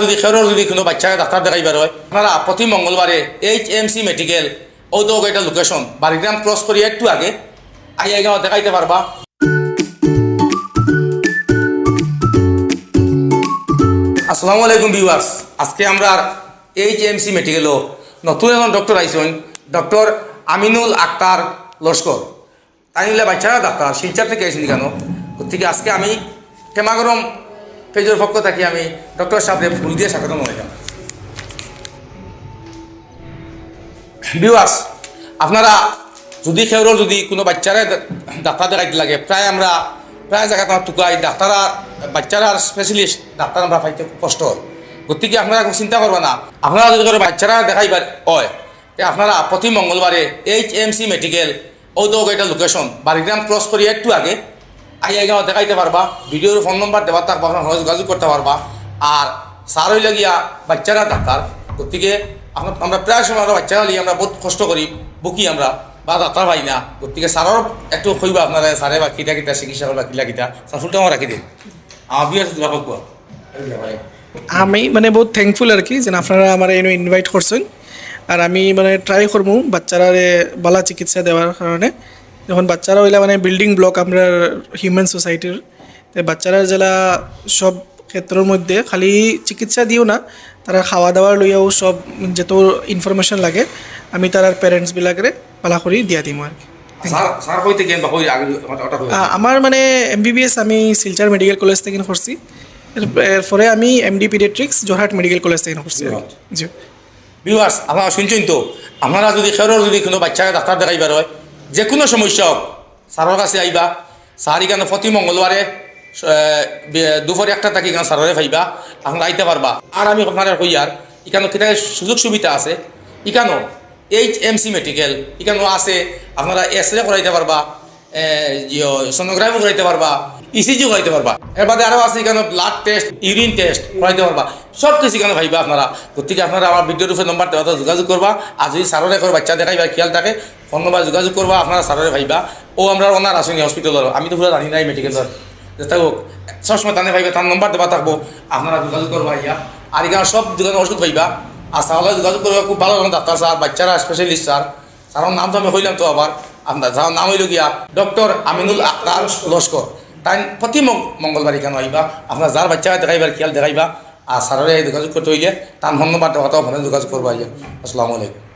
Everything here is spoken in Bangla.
যদি খেরোর যদি কোনো বাচ্চাকে ডাক্তার দেখাইবার হয় আপনারা প্রতি মঙ্গলবারে HMC মেডিকেল ঔদ্যোগ এটা লোকেশন বাড়িগ্রাম ক্রস করিয়া একটু আগে আইয়াগাঁও দেখাইতে পারবা। আসসালামু আলাইকুম ভিউয়ার্স, আজকে আমরা HMC মেডিকেলও নতুন এখন ডক্টর আইসেন, ডক্টর আমিনুল আক্তার লস্কর। তাই নিলে বাচ্চারা ডাক্তার শিলচার থেকে আইসেন কেন থেকে আজকে আমি কেমাগরম পেজের পক্ষ থাকি আমি ডক্টর সাহেব ফুল দিয়ে স্বাগত জানাই। ভিউয়ার্স, আপনারা যদি কেউর যদি কোনো বাচ্চারা ডাক্তার দেখাইতে লাগে প্রায় জায়গাতে টুকাই ডাক্তারা বাচ্চারা স্পেশালিস্ট ডাক্তার আমরা পাইতে কষ্ট হয়। গতিকে আপনারা কোনো চিন্তা করবেন না, আপনারা যদি করে বাচ্চারা দেখাইবার হয় আপনারা প্রতি মঙ্গলবারে HMC মেডিকেল ঔদ্যোগ এটা লোকেশন বাড়িগ্রাম ক্রস করিয়া একটু আগে আইয়াগাঁও দেখাইতে পারবা। ভিডিওর ফোন নম্বর দেওয়ার থাকবা, আপনার যোগাযোগ করতে পারবা। আর স্যার হইলে গিয়া বাচ্চারা ডাক্তার, গতিকে আমরা প্রায় সময় আমরা বাচ্চারা লিয়ে আমরা বহুত কষ্ট করি বকি আমরা বা ডাক্তার পাই না। গতিকে স্যারও একটু কইবা আপনারা স্যারে বা কিটা কিটা চিকিৎসা করবা কিলা কিটা স্যার ফুলটা আমার রাখি দিন। আমার বিয়ার আমি বহুত থ্যাঙ্কফুল আর কি যে আপনারা আমার এনে ইনভাইট করছেন। আর আমি ট্রাই করবো বাচ্চারা বালা চিকিৎসা দেওয়ার কারণে। যখন বাচ্চারা হইলে বিল্ডিং ব্লক আমরা হিউম্যান সোসাইটির, তো বাচ্চারা জেলা সব ক্ষেত্রের মধ্যে খালি চিকিৎসা দিও না, তারা খাওয়া দাওয়ার লইয়াও সব যত ইনফরমেশন লাগে আমি তার প্যারেন্টসবিলাকে পালা করি দিয়া দিম আর কি। আমার MBBS আমি শিলচর মেডিকেল কলেজ থেকে করছি, এরপরে আমি MD paediatrics Jorhat medical college থেকে করছি। জি ভিউয়ার্স, আপনারা শুনছেন তো, আপনারা যদি খেরোর যদি কোনো বাচ্চাকে ডাক্তার দেখাইবার হয় যে কোনো সমস্যা হোক স্যারের কাছে আইবা। স্যার এখানে প্রতি মঙ্গলবারে দুপুরে 1টা থাকি এখানে স্যারের পাইবা, আপনারা আইতে পারবা। আর আমি আপনারা কই আর এখানে কিনা সুযোগ সুবিধা আছে, এখানেও HMC মেডিকেল এখানেও আছে। আপনারা X-রে করাইতে পারবা, সোনোগ্রাফি করাইতে পারবা, ECG করাইতে পারবা। এর বাদে আরও আছে এখানে ব্লাড টেস্ট, ইউরিন টেস্ট করাইতে পারবা। সব কিছু এখানে ভাইবা আপনারা। গতিকে আপনারা আমার ভিডিওর উপরে নম্বর দেওয়া যোগাযোগ করবা। আর যদি স্যারের করে বাচ্চা দেখাইবা খেয়াল থাকে ফোন নম্বর যোগাযোগ করবা, আপনারা স্যারের ভাইবা। ও আমরা ওনার আসেনি হসপিটালের, আমি তো পুরো জানি নাই মেডিকেলের থাকুক সবসময় টানে ভাইবা, তার নম্বর দেওয়া থাকবো, আপনারা যোগাযোগ করবা ইয়া। আর এখানে সব দোকানে ওষুধ ভাইবা। আর স্যারের যোগাযোগ করবা, খুব ভালো ডাক্তার স্যার, বাচ্চারা স্পেশালিস্ট স্যার। স্যারের নাম তো আমি হইলাম তো আবার, আপনার যার নাম হইল গিয়া ডক্টর আমিনুল আক্তার লস্কর। তাই প্রতি মঙ্গলবার এখানে আইবা, আপনার যার বাচ্চা দেখাইবার খেয়াল দেখাইবা। আর স্যারের যোগাযোগ করতে হইলে তার ফোন নম্বর দেওয়া ফোনে যোগাযোগ করবা। আসসালামু আলাইকুম।